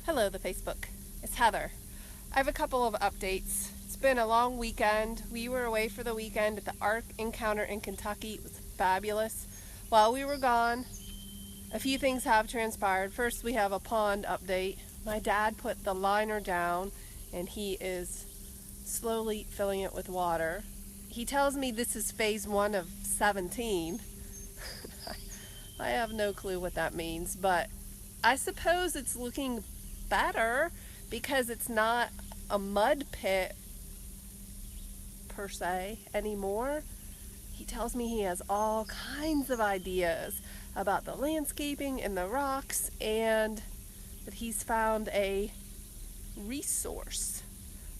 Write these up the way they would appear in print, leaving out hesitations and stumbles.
Hello, the Facebook. It's Heather. I have a couple of updates. It's been a long weekend. We were away for the weekend at the Ark Encounter in Kentucky. It was fabulous. While we were gone, a few things have transpired. First, we have a pond update. My dad put the liner down and he is slowly filling it with water. He tells me this is phase 1 of 17. I have no clue what that means, but I suppose it's looking better because it's not a mud pit per se anymore. He tells me he has all kinds of ideas about the landscaping and the rocks, and that he's found a resource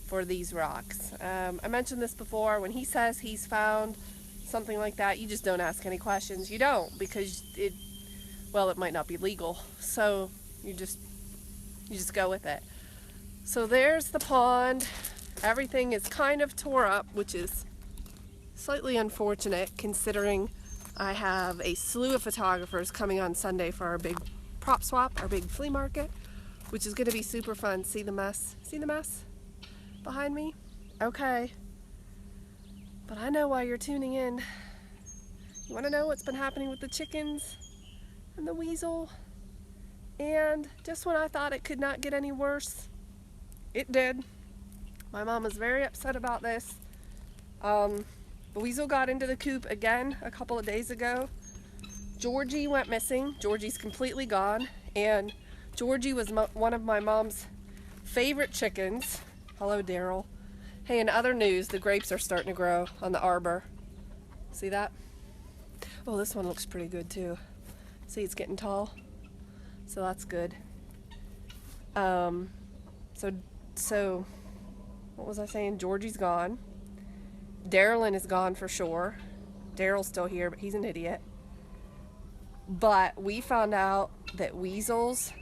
for these rocks. I mentioned this before. When he says he's found something like that, you just don't ask any questions. You don't, because it might not be legal. So you just go with it. So there's the pond. Everything is kind of tore up, which is slightly unfortunate considering I have a slew of photographers coming on Sunday for our big prop swap, our big flea market, which is going to be super fun. See the mess? See the mess behind me? Okay. But I know why you're tuning in. You want to know what's been happening with the chickens and the weasel? And just when I thought it could not get any worse, it did. My mom was very upset about this. The weasel got into the coop again a couple of days ago. Georgie went missing. Georgie's completely gone. And Georgie was one of my mom's favorite chickens. Hello, Daryl. Hey, in other news, the grapes are starting to grow on the arbor. See that? Oh, this one looks pretty good too. See, it's getting tall. So that's good. So what was I saying? Georgie's gone. Darylyn is gone for sure. Daryl's still here, but he's an idiot. But we found out that weasels,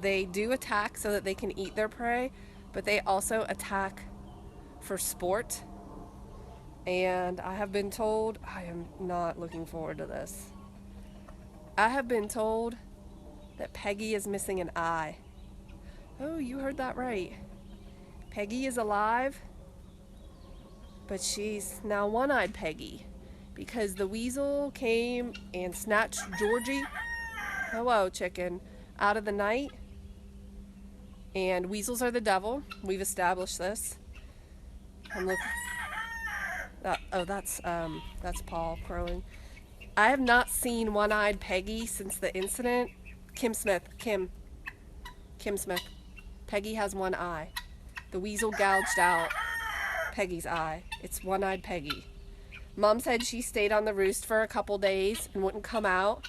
they do attack so that they can eat their prey, but they also attack for sport. And I have been told, I am not looking forward to this. I have been told that Peggy is missing an eye. Oh, you heard that right. Peggy is alive, but she's now one-eyed Peggy because the weasel came and snatched Georgie, hello chicken, out of the night. And weasels are the devil. We've established this. And look, that's Paul crowing. I have not seen one-eyed Peggy since the incident. Kim Smith. Peggy has one eye. The weasel gouged out Peggy's eye. It's one-eyed Peggy. Mom said she stayed on the roost for a couple days and wouldn't come out.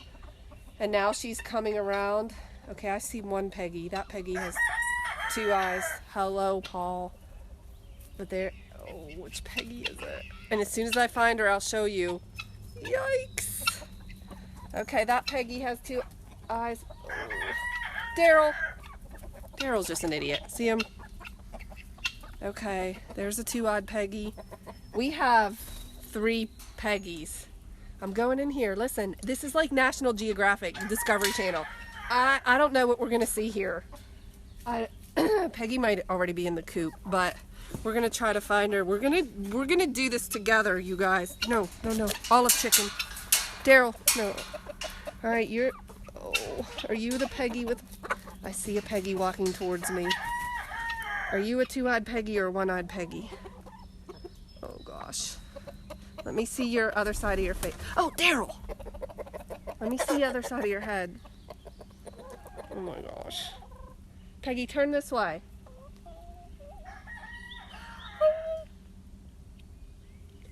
And now she's coming around. Okay, I see one Peggy. That Peggy has 2 eyes. Hello, Paul. But there, oh, which Peggy is it? And as soon as I find her, I'll show you. Yikes. Okay, that Peggy has 2 eyes. Oh. Daryl's just an idiot. See him? Okay, there's a 2-eyed Peggy. We have 3 Peggys. I'm going in here. Listen, this is like National Geographic, Discovery Channel. I don't know what we're gonna see here. Peggy might already be in the coop, but we're gonna try to find her. We're gonna do this together, you guys. No. Olive chicken. Daryl, no. All right, are you the Peggy with? I see a Peggy walking towards me. Are you a 2-eyed Peggy or a 1-eyed Peggy? Oh gosh. Let me see your other side of your face. Oh, Daryl! Let me see the other side of your head. Oh my gosh. Peggy, turn this way.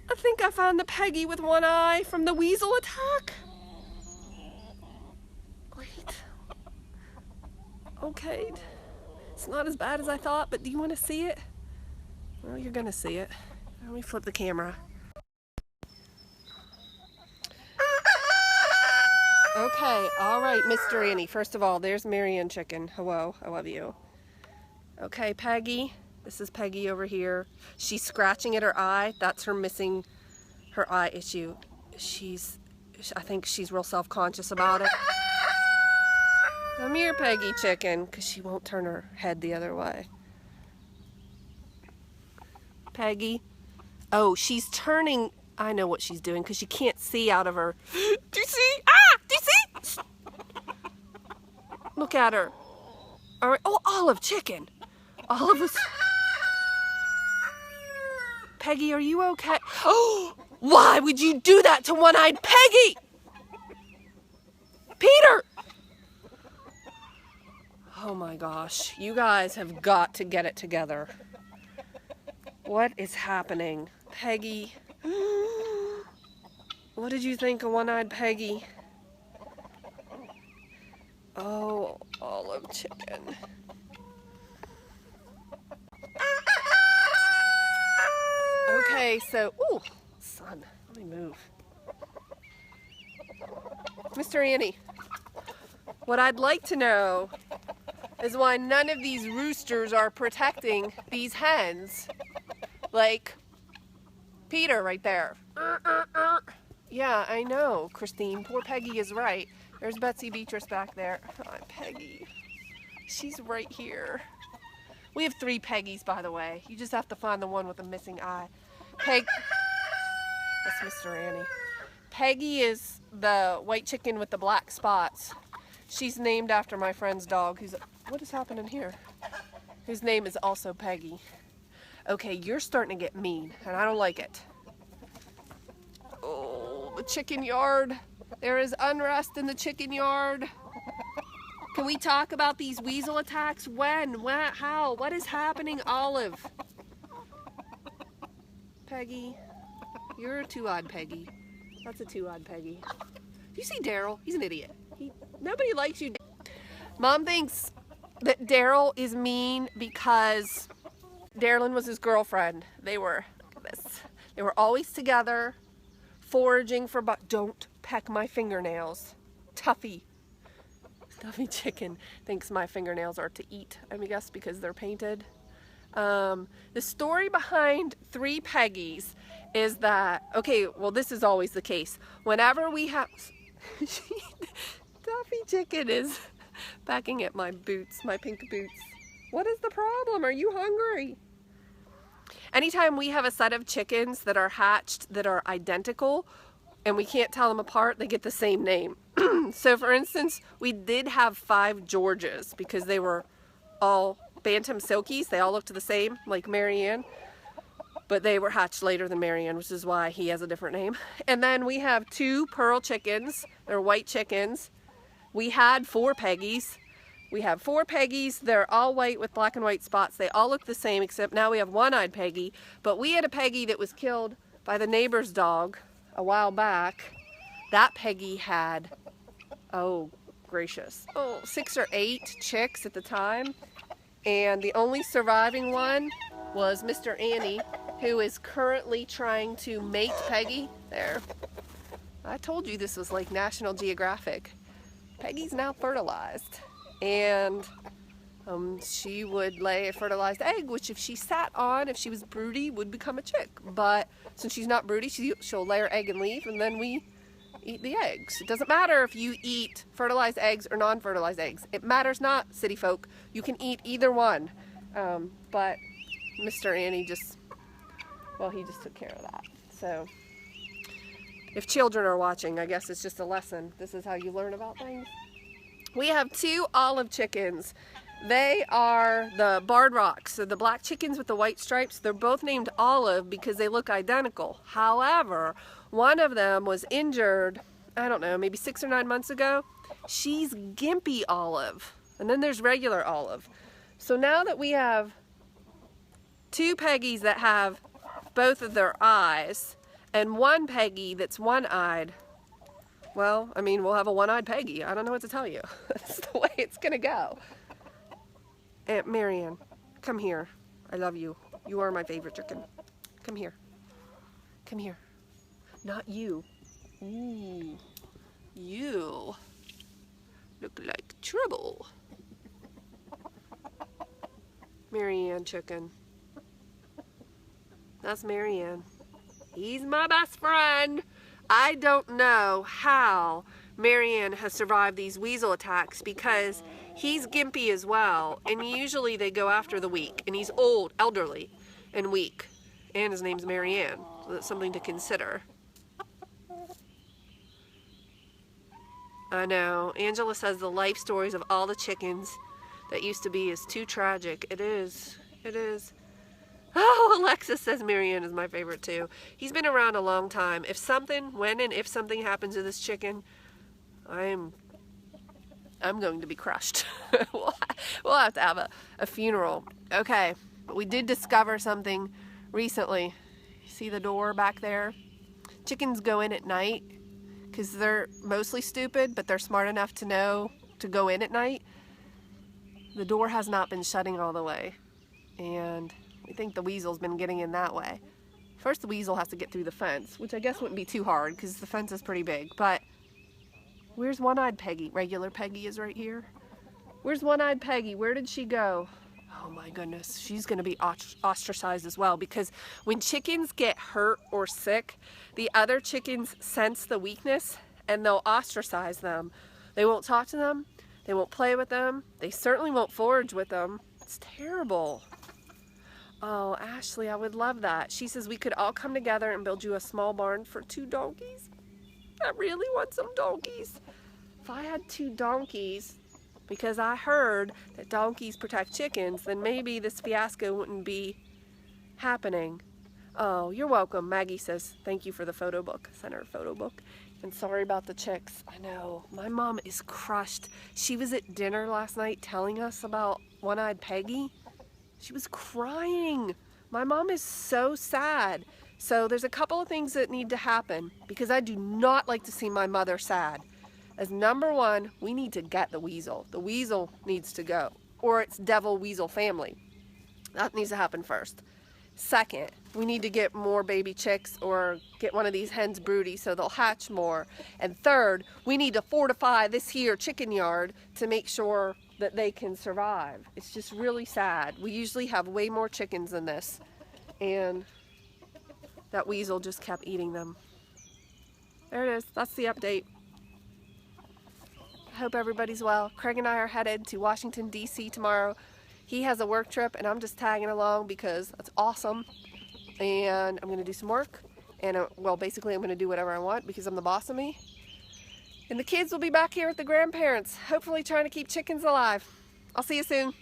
I think I found the Peggy with 1 eye from the weasel attack. Wait. Okay. It's not as bad as I thought, but do you want to see it? Well, you're going to see it. Let me flip the camera. Okay, all right, Mr. Annie. First of all, there's Marianne Chicken. Hello, I love you. Okay, Peggy. This is Peggy over here. She's scratching at her eye. That's her missing her eye issue. I think she's real self-conscious about it. Come here, Peggy chicken, because she won't turn her head the other way. Peggy. Oh, she's turning. I know what she's doing because she can't see out of her. Do you see? Ah! Do you see? Look at her. All right. Oh, Olive chicken. Olive is. Peggy, are you okay? Oh, why would you do that to one-eyed Peggy? Peter! Oh my gosh, you guys have got to get it together. What is happening? Peggy. What did you think of one-eyed Peggy? Oh, Olive chicken. Okay, so, ooh, son, let me move. Mr. Annie, what I'd like to know is why none of these roosters are protecting these hens. Like Peter right there. Yeah, I know, Christine. Poor Peggy is right. There's Betsy Beatrice back there. Oh, Peggy. She's right here. We have 3 Peggys, by the way. You just have to find the one with the missing eye. That's Mr. Annie. Peggy is the white chicken with the black spots. She's named after my friend's dog, what is happening here? Whose name is also Peggy. Okay, you're starting to get mean, and I don't like it. Oh, the chicken yard. There is unrest in the chicken yard. Can we talk about these weasel attacks? When? How? What is happening, Olive? Peggy. You're a 2-eyed Peggy. That's a 2-eyed Peggy. You see Daryl? He's an idiot. Nobody likes you. Mom thinks that Daryl is mean because Darylyn was his girlfriend. They were, look at this. They were always together, foraging for don't peck my fingernails. Tuffy chicken thinks my fingernails are to eat, I guess because they're painted. The story behind 3 Peggys is that, okay, well, this is always the case. Whenever we have, Tuffy chicken is backing at my boots, my pink boots. What is the problem? Are you hungry? Anytime we have a set of chickens that are hatched that are identical and we can't tell them apart, they get the same name. So for instance, we did have 5 Georges because they were all Bantam Silkies. They all looked the same, like Marianne, but they were hatched later than Marianne, which is why he has a different name. And then we have 2 pearl chickens. They're white chickens. We had 4 Peggys. We have 4 Peggys. They're all white with black and white spots. They all look the same, except now we have one-eyed Peggy. But we had a Peggy that was killed by the neighbor's dog a while back. That Peggy had, oh gracious, 6 or 8 chicks at the time. And the only surviving one was Mr. Annie, who is currently trying to mate Peggy. There. I told you this was like National Geographic. Peggy's now fertilized, and she would lay a fertilized egg, which if she sat on, if she was broody, would become a chick. But since she's not broody, she'll lay her egg and leave, and then we eat the eggs. It doesn't matter if you eat fertilized eggs or non-fertilized eggs. It matters not, city folk. You can eat either one. But Mr. Annie just took care of that. So if children are watching, I guess it's just a lesson. This is how you learn about things. We have 2 olive chickens. They are the barred rocks, so the black chickens with the white stripes. They're both named Olive because they look identical. However, one of them was injured, I don't know, maybe 6 or 9 months ago. She's gimpy Olive, and then there's regular Olive. So now that we have 2 Peggys that have both of their eyes, and 1 Peggy that's one-eyed, well, we'll have a one-eyed Peggy. I don't know what to tell you. That's the way it's gonna go. Aunt Marianne, come here. I love you. You are my favorite chicken. Come here. Come here. Not you. Ooh. You look like trouble. Marianne chicken. That's Marianne. He's my best friend. I don't know how Marianne has survived these weasel attacks because he's gimpy as well, and usually they go after the weak, and he's old, elderly, and weak, and his name's Marianne, so that's something to consider. I know. Angela says the life stories of all the chickens that used to be is too tragic. It is. It is. Oh, Alexis says Marianne is my favorite too. He's been around a long time. If something, when and if something happens to this chicken, I'm going to be crushed. We'll have to have a funeral. Okay, but we did discover something recently. See the door back there? Chickens go in at night because they're mostly stupid, but they're smart enough to know to go in at night. The door has not been shutting all the way, and we think the weasel's been getting in that way. First, the weasel has to get through the fence, which I guess wouldn't be too hard because the fence is pretty big, but where's one-eyed Peggy? Regular Peggy is right here. Where's one-eyed Peggy? Where did she go? Oh my goodness, she's going to be ostracized as well, because when chickens get hurt or sick, the other chickens sense the weakness and they'll ostracize them. They won't talk to them. They won't play with them. They certainly won't forage with them. It's terrible. Oh, Ashley, I would love that. She says we could all come together and build you a small barn for 2 donkeys. I really want some donkeys. If I had 2 donkeys, because I heard that donkeys protect chickens, then maybe this fiasco wouldn't be happening. Oh, you're welcome. Maggie says, thank you for the photo book. Sent her a photo book. And sorry about the chicks. I know. My mom is crushed. She was at dinner last night telling us about one-eyed Peggy. She was crying. My mom is so sad. So there's a couple of things that need to happen because I do not like to see my mother sad. As number one, we need to get the weasel. The weasel needs to go, or it's devil weasel family. That needs to happen first. Second, we need to get more baby chicks or get one of these hens broody so they'll hatch more. And third, we need to fortify this here chicken yard to make sure that they can survive. It's just really sad. We usually have way more chickens than this, and that weasel just kept eating them. There it is. That's the update. I hope everybody's well. Craig and I are headed to Washington, D.C. tomorrow. He has a work trip, and I'm just tagging along because that's awesome. And I'm going to do some work. And, well, basically I'm going to do whatever I want because I'm the boss of me. And the kids will be back here with the grandparents, hopefully trying to keep chickens alive. I'll see you soon.